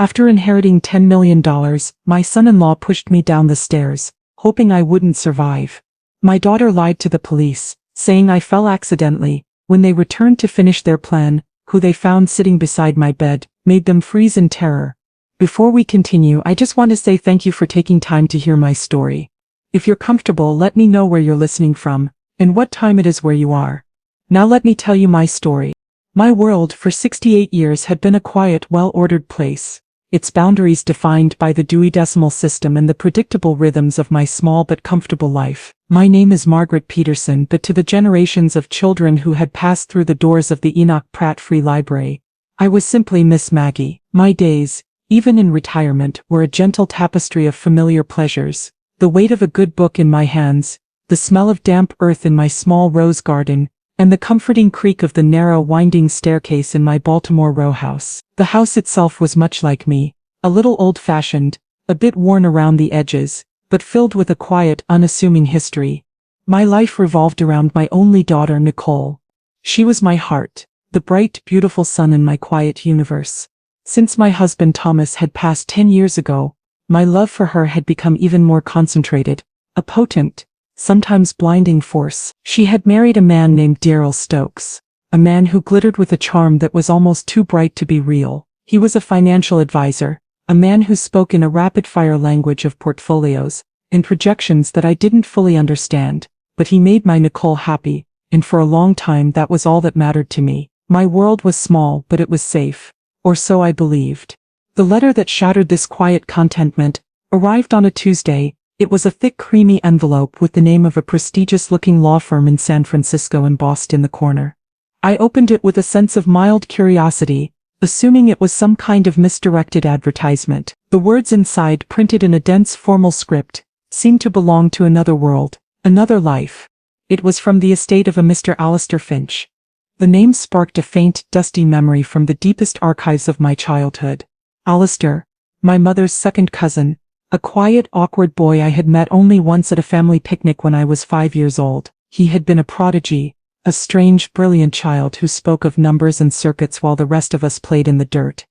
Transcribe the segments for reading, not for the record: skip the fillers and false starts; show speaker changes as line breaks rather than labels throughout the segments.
After inheriting $10 million, my son-in-law pushed me down the stairs, hoping I wouldn't survive. My daughter lied to the police, saying I fell accidentally. When they returned to finish their plan, who they found sitting beside my bed, made them freeze in terror. Before we continue, I just want to say thank you for taking time to hear my story. If you're comfortable, let me know where you're listening from, and what time it is where you are. Now let me tell you my story. My world for 68 years had been a quiet, well-ordered place, its boundaries defined by the Dewey Decimal System and the predictable rhythms of my small but comfortable life. My name is Margaret Peterson, but to the generations of children who had passed through the doors of the Enoch Pratt Free Library, I was simply Miss Maggie. My days, even in retirement, were a gentle tapestry of familiar pleasures. The weight of a good book in my hands, the smell of damp earth in my small rose garden, and the comforting creak of the narrow winding staircase in my Baltimore row house. The house itself was much like me, a little old-fashioned, a bit worn around the edges, but filled with a quiet, unassuming history. My life revolved around my only daughter, Nicole. She was my heart, the bright, beautiful sun in my quiet universe. Since my husband Thomas had passed 10 years ago, my love for her had become even more concentrated, a potent, sometimes blinding force. She had married a man named Darrell Stokes, a man who glittered with a charm that was almost too bright to be real. He was a financial advisor, a man who spoke in a rapid-fire language of portfolios and projections that I didn't fully understand, but he made my Nicole happy, and for a long time that was all that mattered to me. My world was small, but it was safe, or so I believed. The letter that shattered this quiet contentment arrived on a Tuesday. It was a thick, creamy envelope with the name of a prestigious-looking law firm in San Francisco embossed in the corner. I opened it with a sense of mild curiosity, assuming it was some kind of misdirected advertisement. The words inside, printed in a dense, formal script, seemed to belong to another world, another life. It was from the estate of a Mr. Alistair Finch. The name sparked a faint, dusty memory from the deepest archives of my childhood. Alistair, my mother's second cousin, a quiet, awkward boy I had met only once at a family picnic when I was 5 years old. He had been a prodigy, a strange, brilliant child who spoke of numbers and circuits while the rest of us played in the dirt.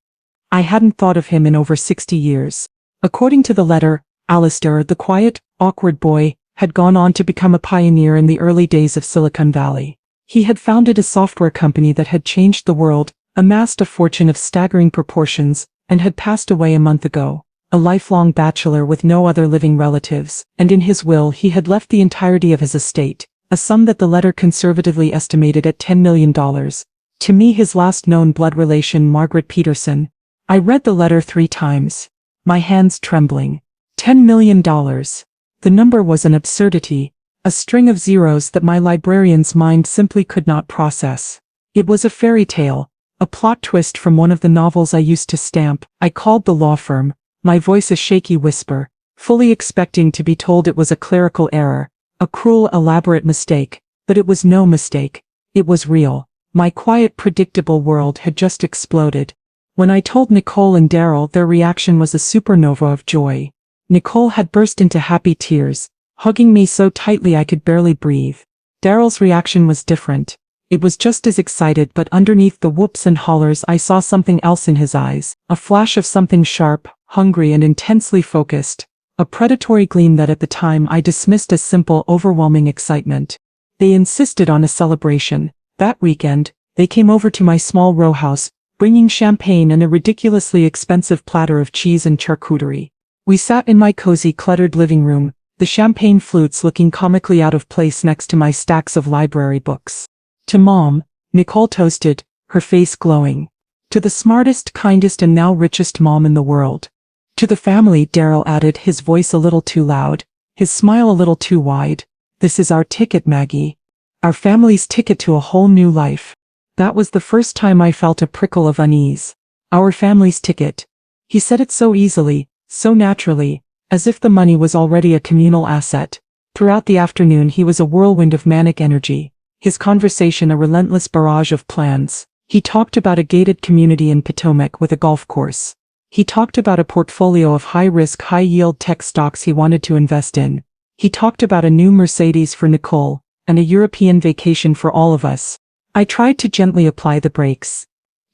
I hadn't thought of him in over 60 years. According to the letter, Alistair, the quiet, awkward boy, had gone on to become a pioneer in the early days of Silicon Valley. He had founded a software company that had changed the world, amassed a fortune of staggering proportions, and had passed away a month ago. A lifelong bachelor with no other living relatives, and in his will he had left the entirety of his estate, a sum that the letter conservatively estimated at $10 million. To me, his last known blood relation, Margaret Peterson. I read the letter 3 times, my hands trembling. $10 million. The number was an absurdity, a string of zeros that my librarian's mind simply could not process. It was a fairy tale, a plot twist from one of the novels I used to stamp. I called the law firm, my voice a shaky whisper, fully expecting to be told it was a clerical error, a cruel, elaborate mistake. But it was no mistake. It was real. My quiet, predictable world had just exploded. When I told Nicole and Darrell, their reaction was a supernova of joy. Nicole had burst into happy tears, hugging me so tightly I could barely breathe. Darrell's reaction was different. It was just as excited, but underneath the whoops and hollers I saw something else in his eyes, a flash of something sharp, hungry and intensely focused, a predatory gleam that at the time I dismissed as simple, overwhelming excitement. They insisted on a celebration. That weekend, they came over to my small row house, bringing champagne and a ridiculously expensive platter of cheese and charcuterie. We sat in my cozy, cluttered living room, the champagne flutes looking comically out of place next to my stacks of library books. To Mom, Nicole toasted, her face glowing. To the smartest, kindest and now richest mom in the world. To the family, Darrell added, his voice a little too loud, his smile a little too wide. This is our ticket, Maggie. Our family's ticket to a whole new life. That was the first time I felt a prickle of unease. Our family's ticket. He said it so easily, so naturally, as if the money was already a communal asset. Throughout the afternoon he was a whirlwind of manic energy, his conversation a relentless barrage of plans. He talked about a gated community in Potomac with a golf course. He talked about a portfolio of high-risk, high-yield tech stocks he wanted to invest in. He talked about a new Mercedes for Nicole, and a European vacation for all of us. I tried to gently apply the brakes.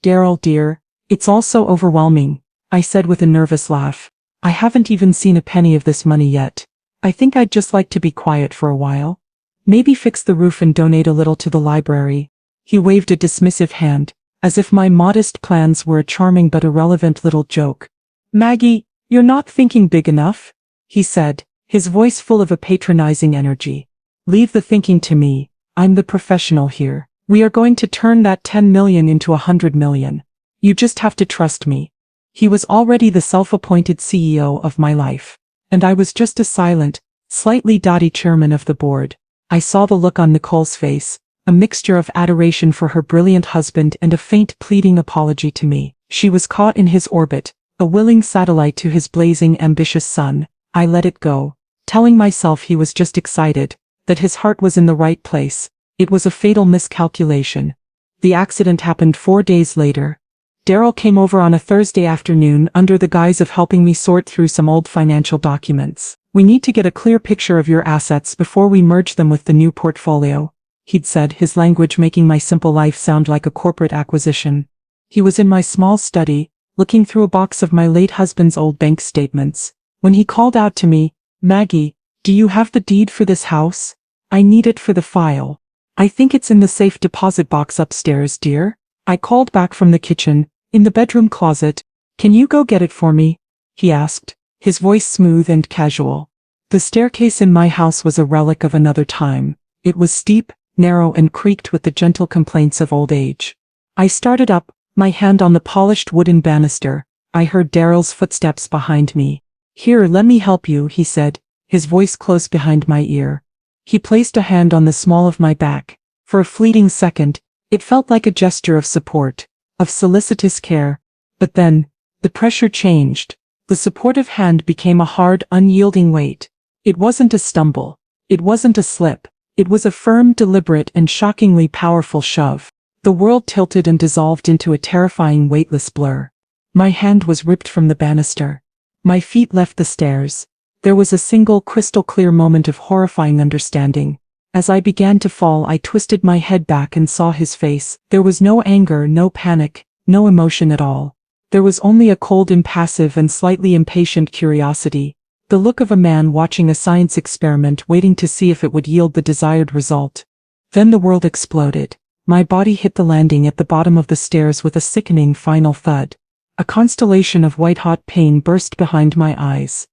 Darrell, dear, it's all so overwhelming. I said with a nervous laugh. I haven't even seen a penny of this money yet. I think I'd just like to be quiet for a while. Maybe fix the roof and donate a little to the library. He waved a dismissive hand, as if my modest plans were a charming but irrelevant little joke. Maggie, you're not thinking big enough, he said, his voice full of a patronizing energy. Leave the thinking to me. I'm the professional here. We are going to turn that 10 million into 100 million. You just have to trust me. He was already the self-appointed CEO of my life, and I was just a silent, slightly dotty chairman of the board. I saw the look on Nicole's face, a mixture of adoration for her brilliant husband and a faint pleading apology to me. She was caught in his orbit, a willing satellite to his blazing, ambitious sun. I let it go, telling myself he was just excited, that his heart was in the right place. It was a fatal miscalculation. The accident happened 4 days later. Daryl came over on a Thursday afternoon under the guise of helping me sort through some old financial documents. We need to get a clear picture of your assets before we merge them with the new portfolio, he'd said, his language making my simple life sound like a corporate acquisition. He was in my small study, looking through a box of my late husband's old bank statements, when he called out to me, Maggie, do you have the deed for this house? I need it for the file. I think it's in the safe deposit box upstairs, dear. I called back from the kitchen, in the bedroom closet. Can you go get it for me? He asked, his voice smooth and casual. The staircase in my house was a relic of another time. It was steep, narrow, and creaked with the gentle complaints of old age. I started up, my hand on the polished wooden banister. I heard Daryl's footsteps behind me. Here, let me help you, he said, his voice close behind my ear. He placed a hand on the small of my back. For a fleeting second, it felt like a gesture of support, of solicitous care. But then, the pressure changed. The supportive hand became a hard, unyielding weight. It wasn't a stumble. It wasn't a slip. It was a firm, deliberate, and shockingly powerful shove. The world tilted and dissolved into a terrifying, weightless blur. My hand was ripped from the banister. My feet left the stairs. There was a single crystal-clear moment of horrifying understanding. As I began to fall, I twisted my head back and saw his face. There was no anger, no panic, no emotion at all. There was only a cold, impassive, and slightly impatient curiosity. The look of a man watching a science experiment, waiting to see if it would yield the desired result. Then the world exploded. My body hit the landing at the bottom of the stairs with a sickening final thud. A constellation of white-hot pain burst behind my eyes.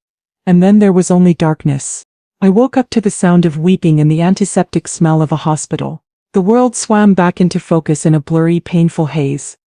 And then there was only darkness. I woke up to the sound of weeping and the antiseptic smell of a hospital. The world swam back into focus in a blurry, painful haze.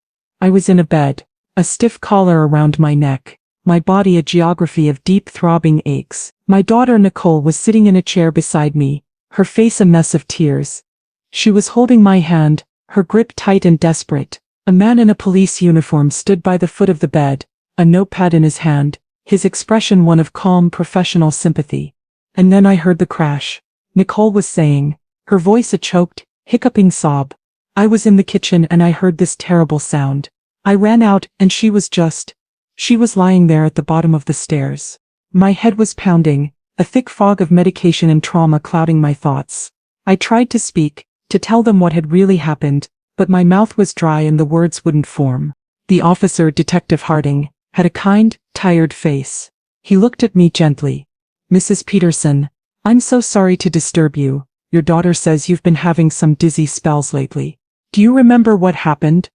I was in a bed, a stiff collar around my neck, my body a geography of deep, throbbing aches. My daughter Nicole was sitting in a chair beside me, her face a mess of tears. She was holding my hand, her grip tight and desperate. A man in a police uniform stood by the foot of the bed, a notepad in his hand, his expression one of calm, professional sympathy. And then I heard the crash. Nicole was saying, her voice a choked, hiccuping sob. I was in the kitchen and I heard this terrible sound. I ran out and she was lying there at the bottom of the stairs. My head was pounding, a thick fog of medication and trauma clouding my thoughts. I tried to speak, to tell them what had really happened, but my mouth was dry and the words wouldn't form. The officer, Detective Harding, had a kind, tired face. He looked at me gently. Mrs. Peterson, I'm so sorry to disturb you. Your daughter says you've been having some dizzy spells lately. Do you remember what happened?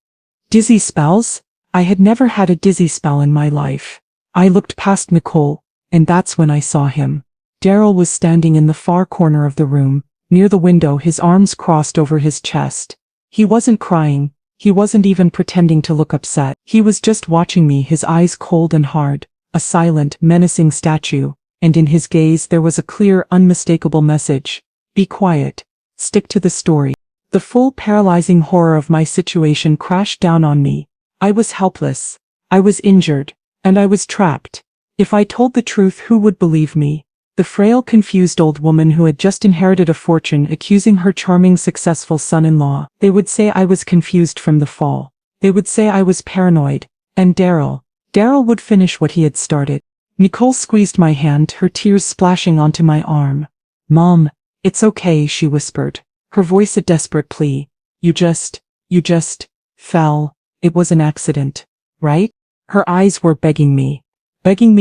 Dizzy spells? I had never had a dizzy spell in my life. I looked past Nicole, and that's when I saw him. Daryl was standing in the far corner of the room, near the window, his arms crossed over his chest. He wasn't crying. He wasn't even pretending to look upset. He was just watching me, his eyes cold and hard, a silent, menacing statue, and in his gaze there was a clear, unmistakable message. Be quiet. Stick to the story. The full, paralyzing horror of my situation crashed down on me. I was helpless. I was injured. And I was trapped. If I told the truth, who would believe me? The frail, confused old woman who had just inherited a fortune accusing her charming, successful son-in-law. They would say I was confused from the fall. They would say I was paranoid. And Daryl would finish what he had started. Nicole squeezed my hand, her tears splashing onto my arm. Mom, it's okay, she whispered, her voice a desperate plea. You just fell. It was an accident, right? Her eyes were begging me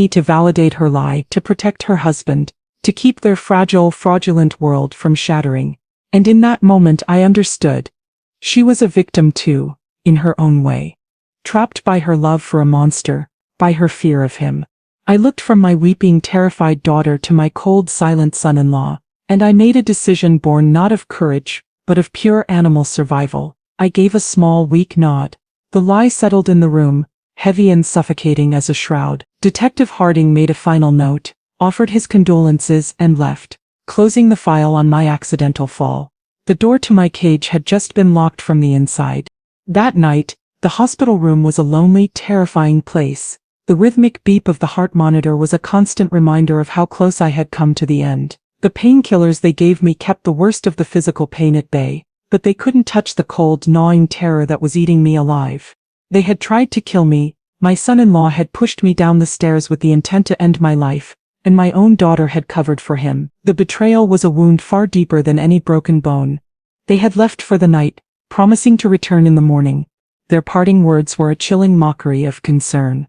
to validate her lie, to protect her husband, to keep their fragile, fraudulent world from shattering. And in that moment I understood. She was a victim too, in her own way. Trapped by her love for a monster, by her fear of him. I looked from my weeping, terrified daughter to my cold, silent son-in-law, and I made a decision born not of courage, but of pure animal survival. I gave a small, weak nod. The lie settled in the room, heavy and suffocating as a shroud. Detective Harding made a final note, offered his condolences and left, closing the file on my accidental fall. The door to my cage had just been locked from the inside. That night, the hospital room was a lonely, terrifying place. The rhythmic beep of the heart monitor was a constant reminder of how close I had come to the end. The painkillers they gave me kept the worst of the physical pain at bay, but they couldn't touch the cold, gnawing terror that was eating me alive. They had tried to kill me, my son-in-law had pushed me down the stairs with the intent to end my life, and my own daughter had covered for him. The betrayal was a wound far deeper than any broken bone. They had left for the night, promising to return in the morning. Their parting words were a chilling mockery of concern.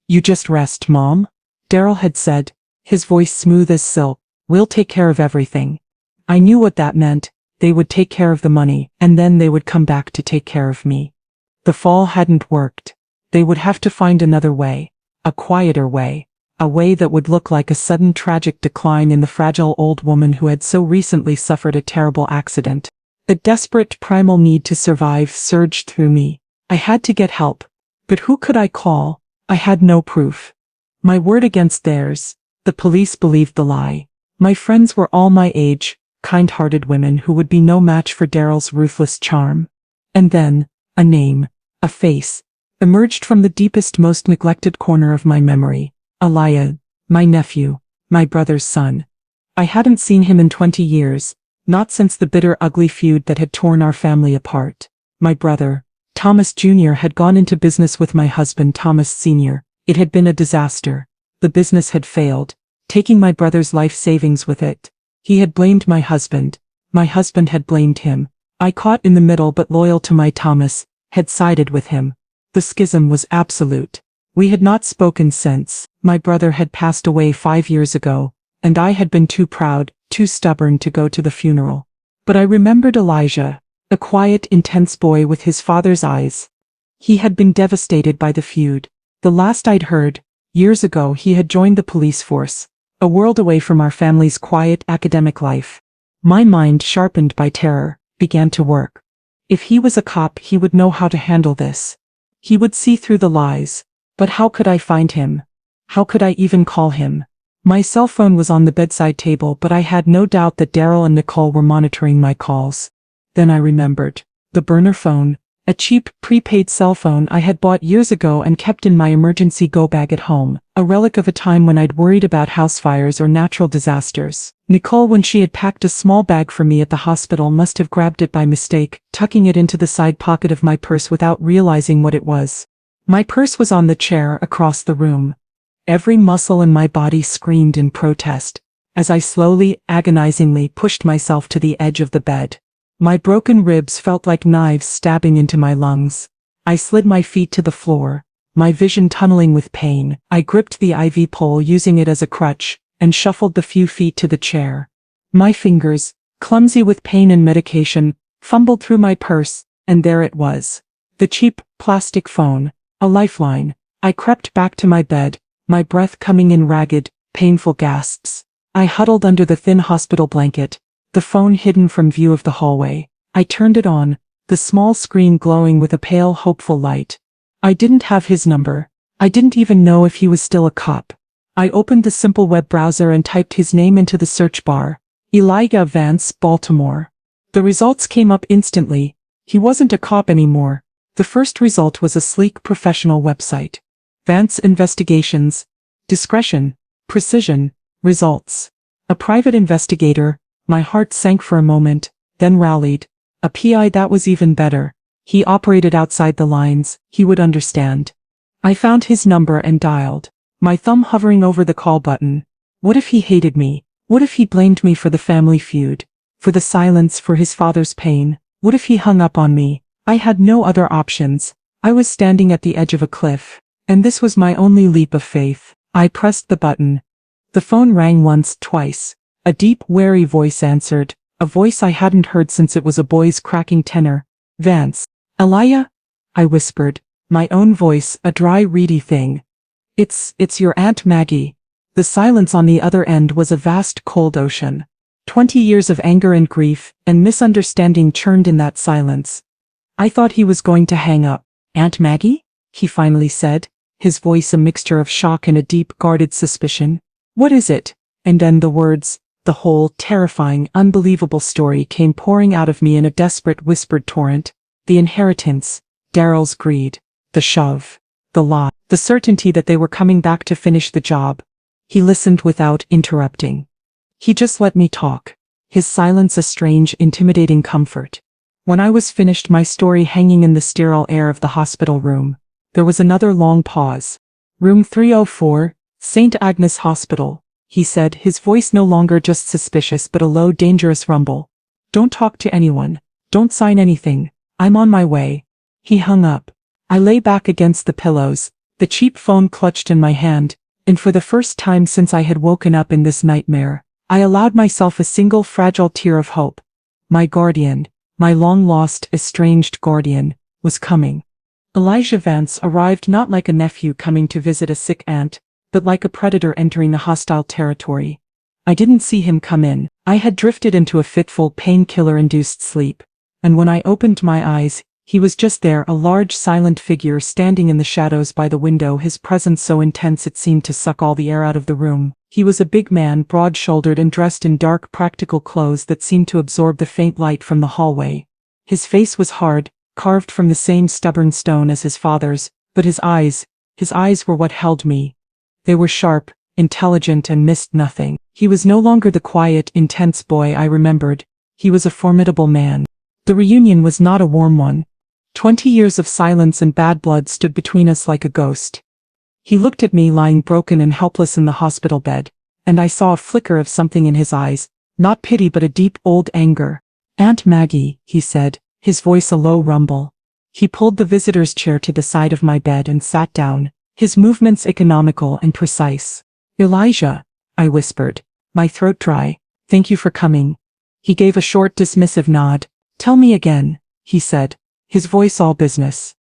"You just rest, Mom," Daryl had said, his voice smooth as silk. "We'll take care of everything." I knew what that meant. They would take care of the money, and then they would come back to take care of me. The fall hadn't worked. They would have to find another way, a quieter way, a way that would look like a sudden tragic decline in the fragile old woman who had so recently suffered a terrible accident. A desperate primal need to survive surged through me. I had to get help. But who could I call? I had no proof. My word against theirs. The police believed the lie. My friends were all my age, kind-hearted women who would be no match for Daryl's ruthless charm. And then, a name, a face, emerged from the deepest, most neglected corner of my memory. Eliad, my nephew, my brother's son. I hadn't seen him in 20 years, not since the bitter, ugly feud that had torn our family apart. My brother, Thomas Jr., had gone into business with my husband, Thomas Sr. It had been a disaster. The business had failed, taking my brother's life savings with it. He had blamed my husband. My husband had blamed him. I, caught in the middle but loyal to my Thomas, had sided with him. The schism was absolute. We had not spoken since. My brother had passed away 5 years ago, and I had been too proud, too stubborn to go to the funeral. But I remembered Elijah, a quiet, intense boy with his father's eyes. He had been devastated by the feud. The last I'd heard, years ago, he had joined the police force, a world away from our family's quiet academic life. My mind, sharpened by terror, began to work. If he was a cop, he would know how to handle this. He would see through the lies. But how could I find him? How could I even call him? My cell phone was on the bedside table, but I had no doubt that Daryl and Nicole were monitoring my calls. Then I remembered. The burner phone, a cheap, prepaid cell phone I had bought years ago and kept in my emergency go-bag at home, a relic of a time when I'd worried about house fires or natural disasters. Nicole, when she had packed a small bag for me at the hospital, must have grabbed it by mistake, tucking it into the side pocket of my purse without realizing what it was. My purse was on the chair across the room. Every muscle in my body screamed in protest, as I slowly, agonizingly pushed myself to the edge of the bed. My broken ribs felt like knives stabbing into my lungs. I slid my feet to the floor, my vision tunneling with pain. I gripped the IV pole, using it as a crutch, and shuffled the few feet to the chair. My fingers, clumsy with pain and medication, fumbled through my purse, and there it was. The cheap, plastic phone, a lifeline. I crept back to my bed, my breath coming in ragged, painful gasps. I huddled under the thin hospital blanket, the phone hidden from view of the hallway. I turned it on, the small screen glowing with a pale, hopeful light. I didn't have his number. I didn't even know if he was still a cop. I opened the simple web browser and typed his name into the search bar. Elijah Vance, Baltimore. The results came up instantly. He wasn't a cop anymore. The first result was a sleek, professional website. Vance Investigations. Discretion. Precision. Results. A private investigator. My heart sank for a moment, then rallied. A PI, that was even better. He operated outside the lines. He would understand. I found his number and dialed, my thumb hovering over the call button. What if he hated me? What if he blamed me for the family feud? For the silence, for his father's pain? What if he hung up on me? I had no other options. I was standing at the edge of a cliff, And this was my only leap of faith. I pressed the button. The phone rang once, twice. A deep, wary voice answered, a voice I hadn't heard since it was a boy's cracking tenor. Vance. Elia? I whispered, my own voice, a dry, reedy thing. It's your Aunt Maggie. The silence on the other end was a vast, cold ocean. 20 years of anger and grief and misunderstanding churned in that silence. I thought he was going to hang up. Aunt Maggie? He finally said, his voice a mixture of shock and a deep, guarded suspicion. What is it? And then the words, the whole terrifying, unbelievable story came pouring out of me in a desperate whispered torrent. The inheritance, Daryl's greed, the shove, the lie, the certainty that they were coming back to finish the job. He listened without interrupting. He just let me talk, his silence a strange, intimidating comfort. When I was finished, my story hanging in the sterile air of the hospital room, there was another long pause. Room 304, St. Agnes Hospital, he said, his voice no longer just suspicious but a low, dangerous rumble. Don't talk to anyone. Don't sign anything. I'm on my way. He hung up. I lay back against the pillows, the cheap phone clutched in my hand, and for the first time since I had woken up in this nightmare, I allowed myself a single fragile tear of hope. My guardian, my long-lost, estranged guardian, was coming. Elijah Vance arrived not like a nephew coming to visit a sick aunt, but like a predator entering a hostile territory. I didn't see him come in. I had drifted into a fitful, painkiller-induced sleep, and when I opened my eyes, he was just there, a large, silent figure standing in the shadows by the window, his presence so intense it seemed to suck all the air out of the room. He was a big man, broad-shouldered and dressed in dark, practical clothes that seemed to absorb the faint light from the hallway. His face was hard, carved from the same stubborn stone as his father's, but his eyes were what held me. They were sharp, intelligent and missed nothing. He was no longer the quiet, intense boy I remembered. He was a formidable man. The reunion was not a warm one. 20 years of silence and bad blood stood between us like a ghost. He looked at me lying broken and helpless in the hospital bed, and I saw a flicker of something in his eyes, not pity but a deep, old anger. Aunt Maggie, he said, his voice a low rumble. He pulled the visitor's chair to the side of my bed and sat down, his movements economical and precise. Elijah, I whispered, my throat dry, thank you for coming. He gave a short, dismissive nod. Tell me again, he said, his voice all business.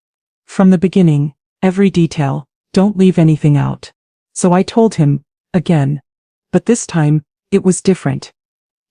From the beginning, every detail, don't leave anything out. So I told him, again. But this time, it was different.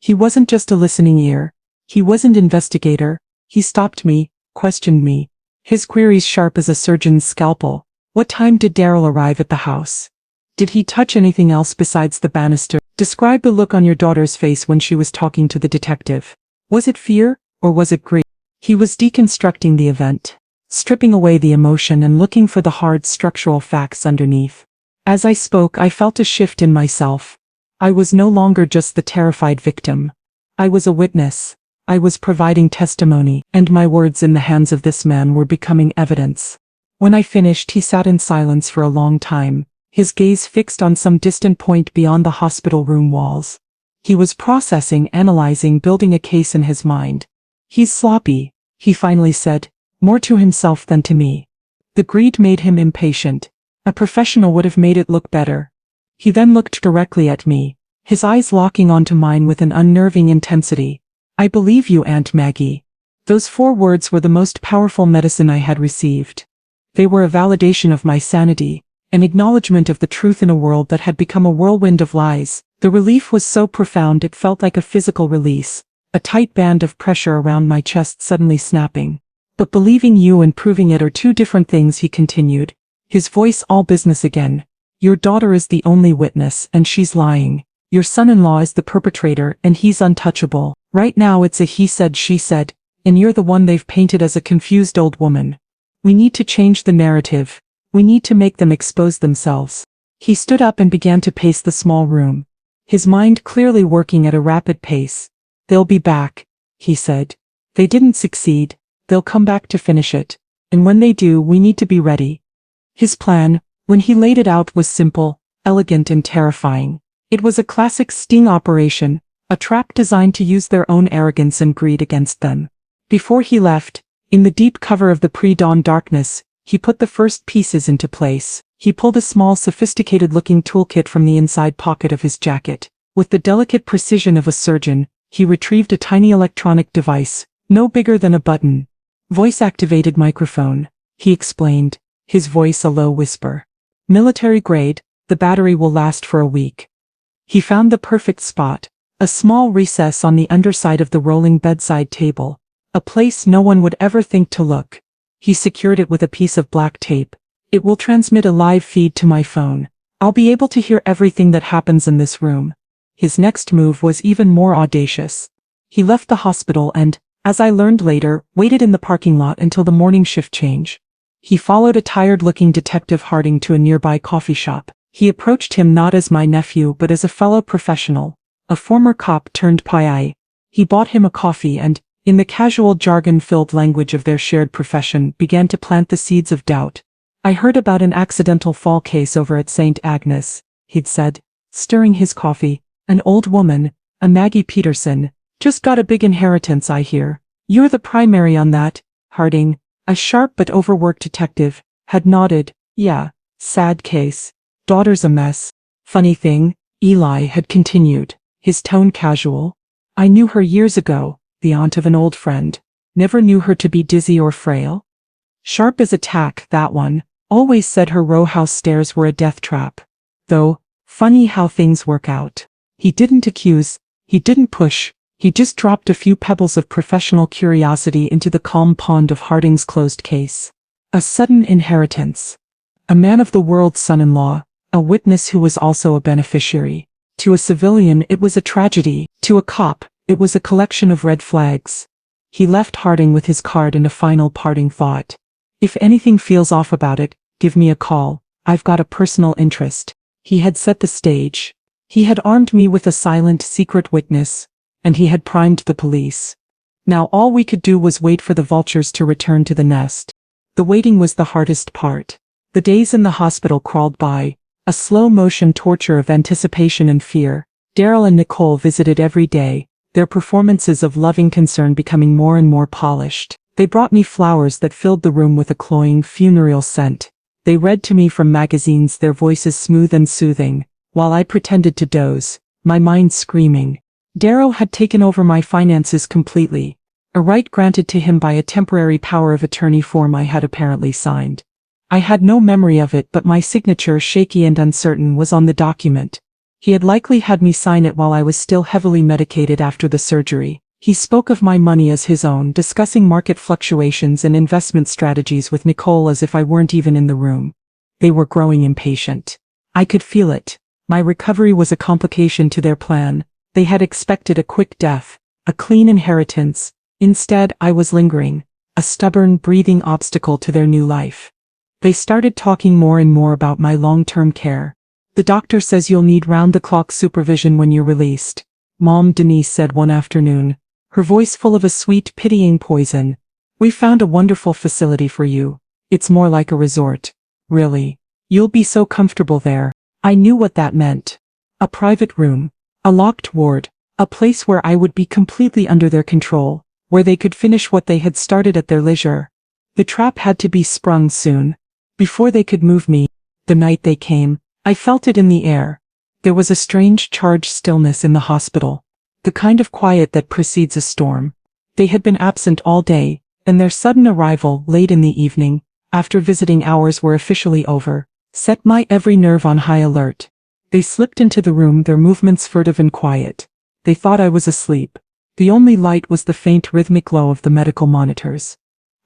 He wasn't just a listening ear. He wasn't investigator. He stopped me, questioned me. His queries sharp as a surgeon's scalpel. What time did Daryl arrive at the house? Did he touch anything else besides the banister? Describe the look on your daughter's face when she was talking to the detective. Was it fear, or was it grief? He was deconstructing the event, stripping away the emotion and looking for the hard structural facts underneath. As I spoke, I felt a shift in myself. I was no longer just the terrified victim. I was a witness. I was providing testimony, and my words in the hands of this man were becoming evidence. When I finished, he sat in silence for a long time, his gaze fixed on some distant point beyond the hospital room walls. He was processing, analyzing, building a case in his mind. He's sloppy, he finally said, more to himself than to me. The greed made him impatient. A professional would have made it look better. He then looked directly at me, his eyes locking onto mine with an unnerving intensity. I believe you, Aunt Maggie. Those 4 words were the most powerful medicine I had received. They were a validation of my sanity, an acknowledgement of the truth in a world that had become a whirlwind of lies. The relief was so profound it felt like a physical release, a tight band of pressure around my chest suddenly snapping. But believing you and proving it are 2 different things, he continued, his voice all business again. Your daughter is the only witness, and she's lying. Your son-in-law is the perpetrator, and he's untouchable. Right now it's a he said, she said, and you're the one they've painted as a confused old woman. We need to change the narrative. We need to make them expose themselves. He stood up and began to pace the small room, his mind clearly working at a rapid pace. They'll be back, he said. They didn't succeed. They'll come back to finish it. And when they do, we need to be ready. His plan, when he laid it out, was simple, elegant and terrifying. It was a classic sting operation, a trap designed to use their own arrogance and greed against them. Before he left, in the deep cover of the pre-dawn darkness, he put the first pieces into place. He pulled a small sophisticated-looking toolkit from the inside pocket of his jacket. With the delicate precision of a surgeon, he retrieved a tiny electronic device, no bigger than a button. Voice-activated microphone, he explained, his voice a low whisper. Military grade, the battery will last for a week. He found the perfect spot, a small recess on the underside of the rolling bedside table, a place no one would ever think to look. He secured it with a piece of black tape. It will transmit a live feed to my phone. I'll be able to hear everything that happens in this room. His next move was even more audacious. He left the hospital and, as I learned later, waited in the parking lot until the morning shift change. He followed a tired-looking Detective Harding to a nearby coffee shop. He approached him not as my nephew but as a fellow professional, a former cop turned PI. He bought him a coffee and, in the casual jargon-filled language of their shared profession, began to plant the seeds of doubt. I heard about an accidental fall case over at St. Agnes, he'd said, stirring his coffee. An old woman, a Maggie Peterson, just got a big inheritance, I hear. You're the primary on that, Harding, a sharp but overworked detective, had nodded. Yeah, sad case. Daughter's a mess. Funny thing, Eli had continued, his tone casual. I knew her years ago, the aunt of an old friend. Never knew her to be dizzy or frail. Sharp as a tack, that one. Always said her row house stairs were a death trap. Though, funny how things work out. He didn't accuse, he didn't push, he just dropped a few pebbles of professional curiosity into the calm pond of Harding's closed case. A sudden inheritance. A man-of-the-world son-in-law, a witness who was also a beneficiary. To a civilian it was a tragedy, to a cop, it was a collection of red flags. He left Harding with his card and a final parting thought. If anything feels off about it, give me a call, I've got a personal interest. He had set the stage. He had armed me with a silent, secret witness, and he had primed the police. Now all we could do was wait for the vultures to return to the nest. The waiting was the hardest part. The days in the hospital crawled by, a slow-motion torture of anticipation and fear. Daryl and Nicole visited every day, their performances of loving concern becoming more and more polished. They brought me flowers that filled the room with a cloying, funereal scent. They read to me from magazines, their voices smooth and soothing, while I pretended to doze, my mind screaming. Daryl had taken over my finances completely, a right granted to him by a temporary power of attorney form I had apparently signed. I had no memory of it, but my signature, shaky and uncertain, was on the document. He had likely had me sign it while I was still heavily medicated after the surgery. He spoke of my money as his own, discussing market fluctuations and investment strategies with Nicole as if I weren't even in the room. They were growing impatient. I could feel it. My recovery was a complication to their plan. They had expected a quick death, a clean inheritance. Instead, I was lingering, a stubborn, breathing obstacle to their new life. They started talking more and more about my long-term care. The doctor says you'll need round-the-clock supervision when you're released, Mom Denise said one afternoon, her voice full of a sweet, pitying poison. We found a wonderful facility for you. It's more like a resort. Really. You'll be so comfortable there. I knew what that meant. A private room, a locked ward, a place where I would be completely under their control, where they could finish what they had started at their leisure. The trap had to be sprung soon. Before they could move me, the night they came, I felt it in the air. There was a strange charged stillness in the hospital. The kind of quiet that precedes a storm. They had been absent all day, and their sudden arrival late in the evening, after visiting hours were officially over, set my every nerve on high alert. They slipped into the room, their movements furtive and quiet. They thought I was asleep. The only light was the faint rhythmic glow of the medical monitors.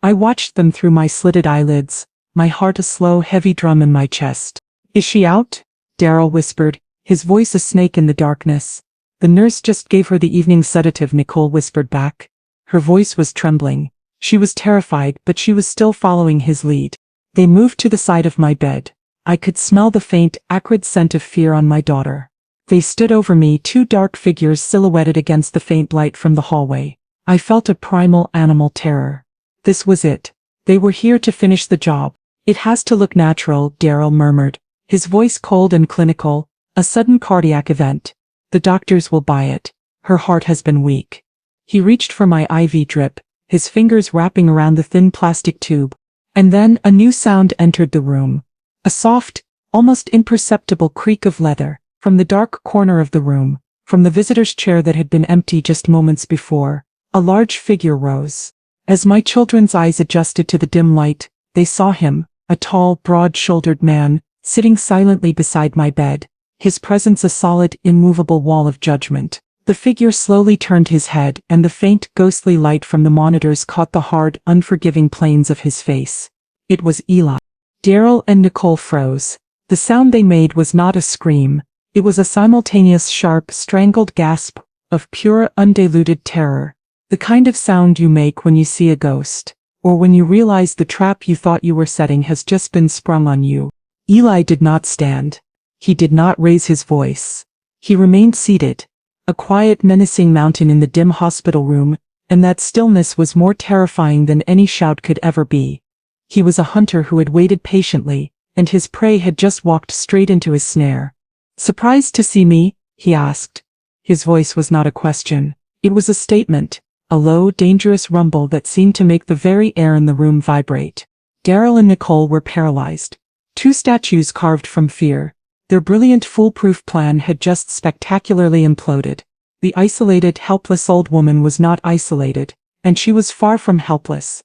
I watched them through my slitted eyelids, my heart a slow, heavy drum in my chest. Is she out? Daryl whispered, his voice a snake in the darkness. The nurse just gave her the evening sedative, Nicole whispered back. Her voice was trembling. She was terrified, but she was still following his lead. They moved to the side of my bed. I could smell the faint, acrid scent of fear on my daughter. They stood over me, two dark figures silhouetted against the faint light from the hallway. I felt a primal animal terror. This was it. They were here to finish the job. It has to look natural, Daryl murmured, his voice cold and clinical. A sudden cardiac event. The doctors will buy it. Her heart has been weak. He reached for my IV drip, his fingers wrapping around the thin plastic tube. And then a new sound entered the room. A soft, almost imperceptible creak of leather, from the dark corner of the room, from the visitor's chair that had been empty just moments before, a large figure rose. As my children's eyes adjusted to the dim light, they saw him, a tall, broad-shouldered man, sitting silently beside my bed, his presence a solid, immovable wall of judgment. The figure slowly turned his head, and the faint, ghostly light from the monitors caught the hard, unforgiving planes of his face. It was Eli. Daryl and Nicole froze. The sound they made was not a scream. It was a simultaneous sharp, strangled gasp of pure, undiluted terror. The kind of sound you make when you see a ghost, or when you realize the trap you thought you were setting has just been sprung on you. Eli did not stand. He did not raise his voice. He remained seated, a quiet, menacing mountain in the dim hospital room, and that stillness was more terrifying than any shout could ever be. He was a hunter who had waited patiently, and his prey had just walked straight into his snare. "Surprised to see me?" he asked. His voice was not a question. It was a statement, a low, dangerous rumble that seemed to make the very air in the room vibrate. Daryl and Nicole were paralyzed. Two statues carved from fear. Their brilliant, foolproof plan had just spectacularly imploded. The isolated, helpless old woman was not isolated, and she was far from helpless.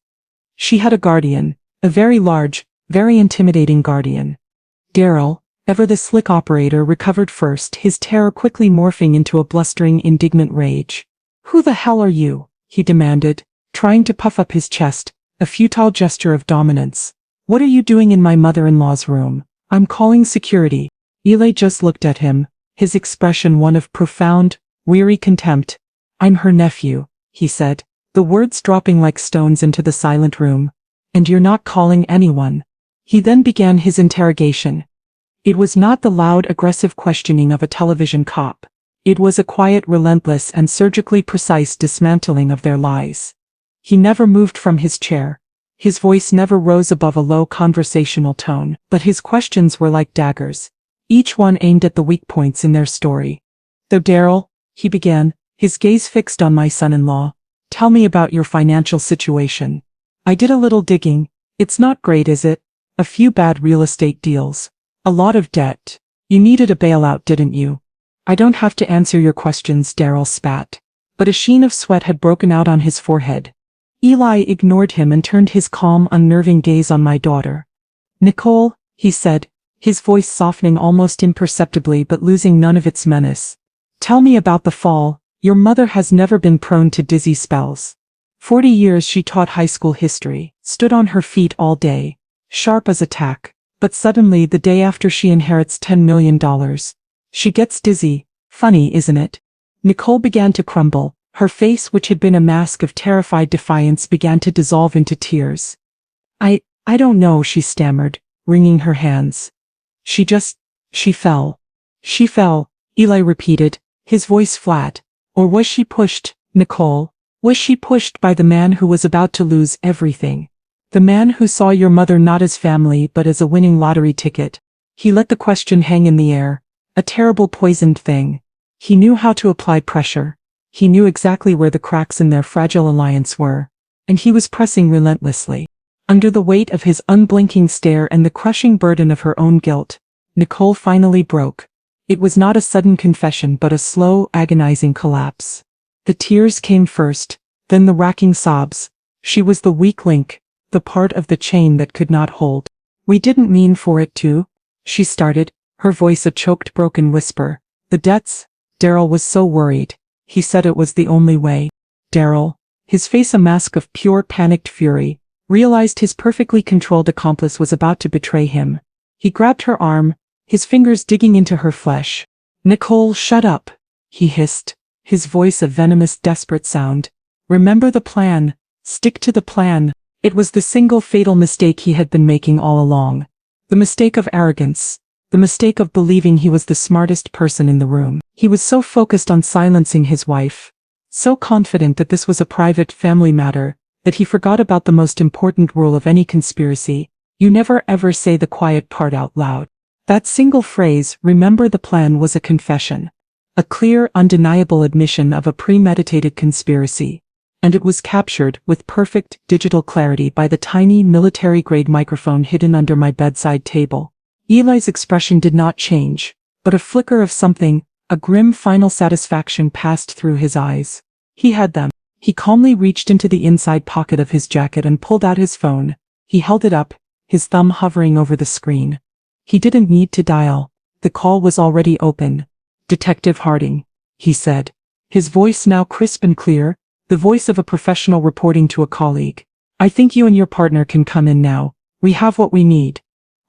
She had a guardian, a very large, very intimidating guardian. Daryl, ever the slick operator, recovered first, his terror quickly morphing into a blustering, indignant rage. "Who the hell are you?" he demanded, trying to puff up his chest, a futile gesture of dominance. "What are you doing in my mother-in-law's room?" "I'm calling security." Eli just looked at him, his expression one of profound, weary contempt. "I'm her nephew," he said, the words dropping like stones into the silent room. "And you're not calling anyone." He then began his interrogation. It was not the loud, aggressive questioning of a television cop. It was a quiet, relentless, and surgically precise dismantling of their lies. He never moved from his chair. His voice never rose above a low conversational tone, but his questions were like daggers, each one aimed at the weak points in their story. "So Daryl," he began, his gaze fixed on my son-in-law, "tell me about your financial situation." "I did a little digging. It's not great, is it? A few bad real estate deals. A lot of debt. You needed a bailout, didn't you?" "I don't have to answer your questions," Daryl spat. But a sheen of sweat had broken out on his forehead. Eli ignored him and turned his calm, unnerving gaze on my daughter. "Nicole," he said, his voice softening almost imperceptibly but losing none of its menace. "Tell me about the fall. Your mother has never been prone to dizzy spells. 40 years she taught high school history, stood on her feet all day, sharp as a tack. But suddenly, the day after she inherits $10 million, she gets dizzy. Funny, isn't it?" Nicole began to crumble. Her face, which had been a mask of terrified defiance, began to dissolve into tears. I don't know," she stammered, wringing her hands. She fell. She fell," Eli repeated, his voice flat. "Or was she pushed, Nicole? Was she pushed by the man who was about to lose everything? The man who saw your mother not as family but as a winning lottery ticket?" He let the question hang in the air, a terrible poisoned thing. He knew how to apply pressure. He knew exactly where the cracks in their fragile alliance were, and he was pressing relentlessly. Under the weight of his unblinking stare and the crushing burden of her own guilt, Nicole finally broke. It was not a sudden confession but a slow, agonizing collapse. The tears came first, then the racking sobs. She was the weak link, the part of the chain that could not hold. "We didn't mean for it to," she started, her voice a choked, broken whisper. "The debts." Daryl was so worried. He said it was the only way. Daryl, his face a mask of pure, panicked fury, realized his perfectly controlled accomplice was about to betray him. He grabbed her arm, his fingers digging into her flesh. "Nicole, shut up," he hissed, his voice a venomous, desperate sound. "Remember the plan. Stick to the plan." It was the single fatal mistake he had been making all along. The mistake of arrogance. The mistake of believing he was the smartest person in the room. He was so focused on silencing his wife, so confident that this was a private family matter, that he forgot about the most important rule of any conspiracy. You never ever say the quiet part out loud. That single phrase, "remember the plan," was a confession. A clear, undeniable admission of a premeditated conspiracy. And it was captured with perfect, digital clarity by the tiny, military-grade microphone hidden under my bedside table. Eli's expression did not change, but a flicker of something, a grim final satisfaction passed through his eyes. He had them. He calmly reached into the inside pocket of his jacket and pulled out his phone. He held it up, his thumb hovering over the screen. He didn't need to dial. The call was already open. "Detective Harding," he said. His voice now crisp and clear, the voice of a professional reporting to a colleague. "I think you and your partner can come in now. We have what we need."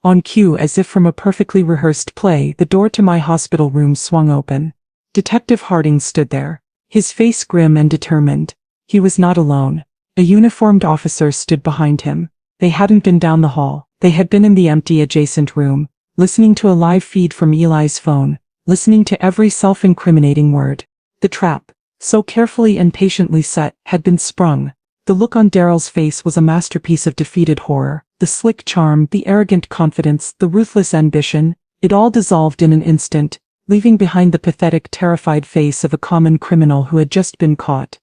On cue, as if from a perfectly rehearsed play, the door to my hospital room swung open. Detective Harding stood there, his face grim and determined. He was not alone. A uniformed officer stood behind him. They hadn't been down the hall. They had been in the empty adjacent room, listening to a live feed from Eli's phone, listening to every self-incriminating word. The trap, so carefully and patiently set, had been sprung. The look on Daryl's face was a masterpiece of defeated horror. The slick charm, the arrogant confidence, the ruthless ambition, it all dissolved in an instant, leaving behind the pathetic, terrified face of a common criminal who had just been caught.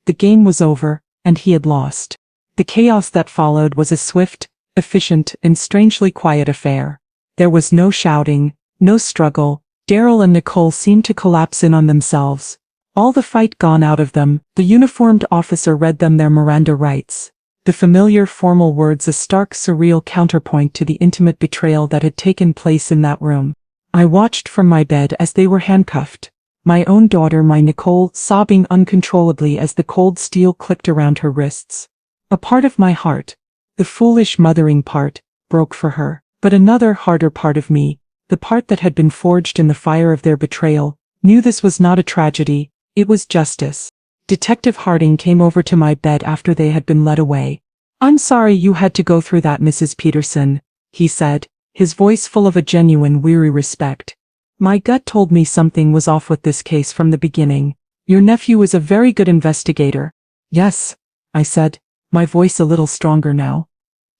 The game was over, and he had lost. The chaos that followed was a swift, efficient, and strangely quiet affair. There was no shouting, no struggle. Daryl and Nicole seemed to collapse in on themselves. All the fight gone out of them. The uniformed officer read them their Miranda rights. The familiar formal words a stark, surreal counterpoint to the intimate betrayal that had taken place in that room. I watched from my bed as they were handcuffed. My own daughter, my Nicole, sobbing uncontrollably as the cold steel clicked around her wrists. A part of my heart, the foolish mothering part, broke for her. But another, harder part of me, the part that had been forged in the fire of their betrayal, knew this was not a tragedy, it was justice. Detective Harding came over to my bed after they had been led away. "I'm sorry you had to go through that, Mrs. Peterson," he said, his voice full of a genuine, weary respect. "My gut told me something was off with this case from the beginning. Your nephew is a very good investigator." "Yes," I said, my voice a little stronger now.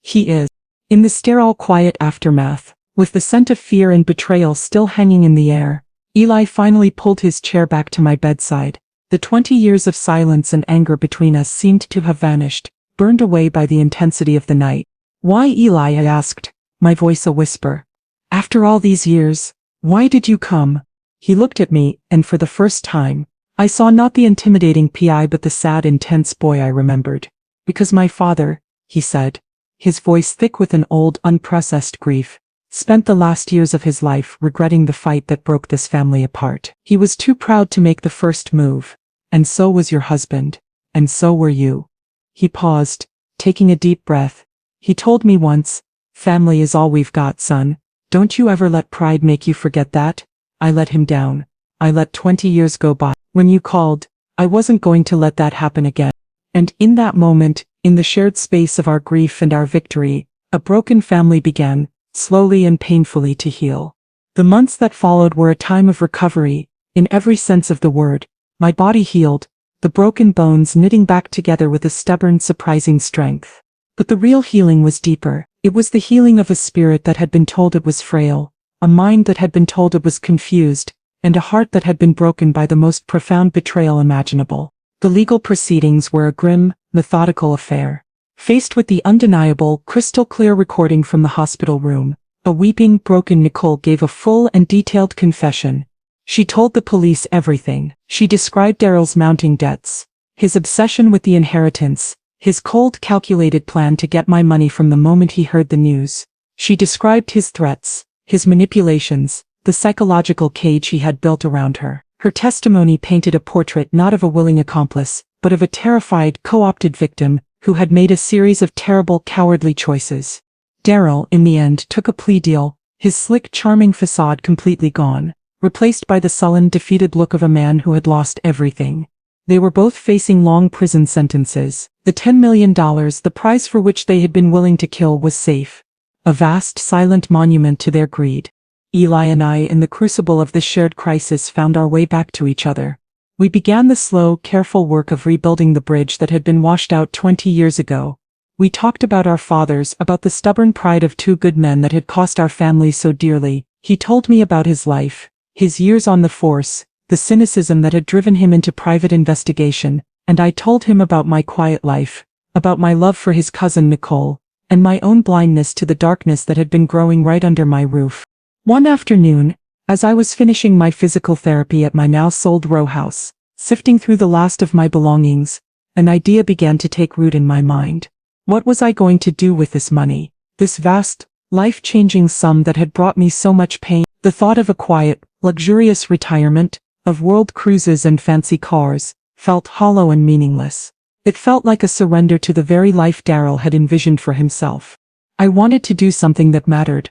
"He is." In the sterile, quiet aftermath, with the scent of fear and betrayal still hanging in the air, Eli finally pulled his chair back to my bedside. The 20 years of silence and anger between us seemed to have vanished, burned away by the intensity of the night. "Why, Eli?" I asked, my voice a whisper. "After all these years, why did you come?" He looked at me, and for the first time, I saw not the intimidating PI but the sad, intense boy I remembered. "Because my father," he said, his voice thick with an old, unprocessed grief, "spent the last years of his life regretting the fight that broke this family apart. He was too proud to make the first move. And so was your husband. And so were you." He paused, taking a deep breath. "He told me once, 'Family is all we've got, son. Don't you ever let pride make you forget that.' I let him down. I let 20 years go by. When you called, I wasn't going to let that happen again." And in that moment, in the shared space of our grief and our victory, a broken family began, slowly and painfully, to heal. The months that followed were a time of recovery, in every sense of the word. My body healed, the broken bones knitting back together with a stubborn, surprising strength. But the real healing was deeper. It was the healing of a spirit that had been told it was frail, a mind that had been told it was confused, and a heart that had been broken by the most profound betrayal imaginable. The legal proceedings were a grim, methodical affair. Faced with the undeniable, crystal-clear recording from the hospital room, a weeping, broken Nicole gave a full and detailed confession. She told the police everything. She described Daryl's mounting debts, his obsession with the inheritance, his cold, calculated plan to get my money from the moment he heard the news. She described his threats, his manipulations, the psychological cage he had built around her. Her testimony painted a portrait not of a willing accomplice, but of a terrified, co-opted victim who had made a series of terrible, cowardly choices. Daryl, in the end, took a plea deal, his slick, charming facade completely gone, replaced by the sullen, defeated look of a man who had lost everything. They were both facing long prison sentences. The $10 million, the price for which they had been willing to kill, was safe. A vast, silent monument to their greed. Eli and I, in the crucible of this shared crisis, found our way back to each other. We began the slow, careful work of rebuilding the bridge that had been washed out 20 years ago. We talked about our fathers, about the stubborn pride of two good men that had cost our family so dearly. He told me about his life, his years on the force, the cynicism that had driven him into private investigation, and I told him about my quiet life, about my love for his cousin Nicole, and my own blindness to the darkness that had been growing right under my roof. One afternoon, as I was finishing my physical therapy at my now-sold row house, sifting through the last of my belongings, an idea began to take root in my mind. What was I going to do with this money? This vast, life-changing sum that had brought me so much pain? The thought of a quiet, luxurious retirement, of world cruises and fancy cars, felt hollow and meaningless. It felt like a surrender to the very life Darryl had envisioned for himself. I wanted to do something that mattered.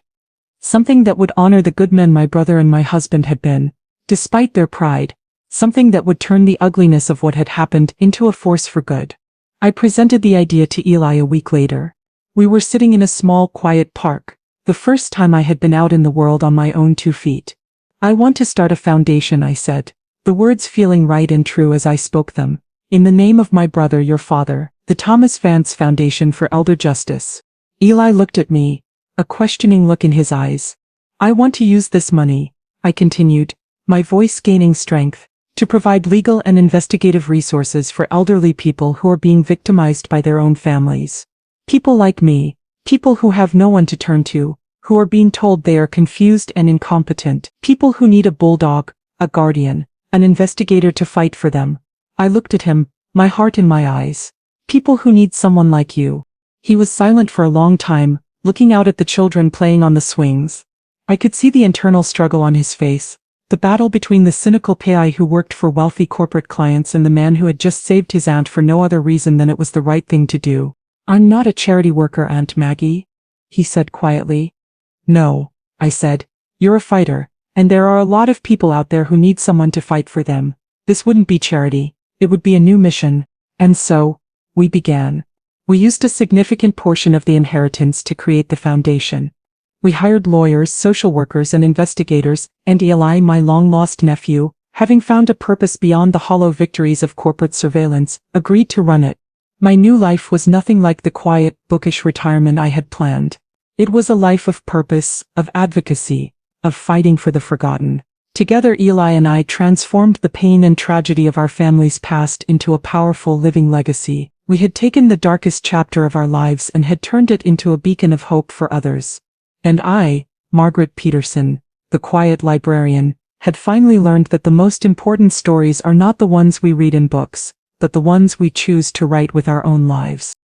Something that would honor the good men my brother and my husband had been, despite their pride. Something that would turn the ugliness of what had happened into a force for good. I presented the idea to Eli a week later. We were sitting in a small, quiet park, the first time I had been out in the world on my own 2 feet. I want to start a foundation, I said, the words feeling right and true as I spoke them. In the name of my brother, your father, the Thomas Vance Foundation for Elder Justice. Eli looked at me, a questioning look in his eyes. I want to use this money, I continued, my voice gaining strength, to provide legal and investigative resources for elderly people who are being victimized by their own families. People like me, people who have no one to turn to, who are being told they are confused and incompetent, people who need a bulldog, a guardian, an investigator to fight for them. I looked at him, my heart in my eyes. People who need someone like you. He was silent for a long time, looking out at the children playing on the swings. I could see the internal struggle on his face, the battle between the cynical PI who worked for wealthy corporate clients and the man who had just saved his aunt for no other reason than it was the right thing to do. I'm not a charity worker, Aunt Maggie, he said quietly. No, I said, you're a fighter, and there are a lot of people out there who need someone to fight for them. This wouldn't be charity, it would be a new mission. And so, we began. We used a significant portion of the inheritance to create the foundation. We hired lawyers, social workers and investigators, and Eli, my long-lost nephew, having found a purpose beyond the hollow victories of corporate surveillance, agreed to run it. My new life was nothing like the quiet, bookish retirement I had planned. It was a life of purpose, of advocacy, of fighting for the forgotten. Together Eli and I transformed the pain and tragedy of our family's past into a powerful living legacy. We had taken the darkest chapter of our lives and had turned it into a beacon of hope for others. And I, Margaret Peterson, the quiet librarian, had finally learned that the most important stories are not the ones we read in books, but the ones we choose to write with our own lives.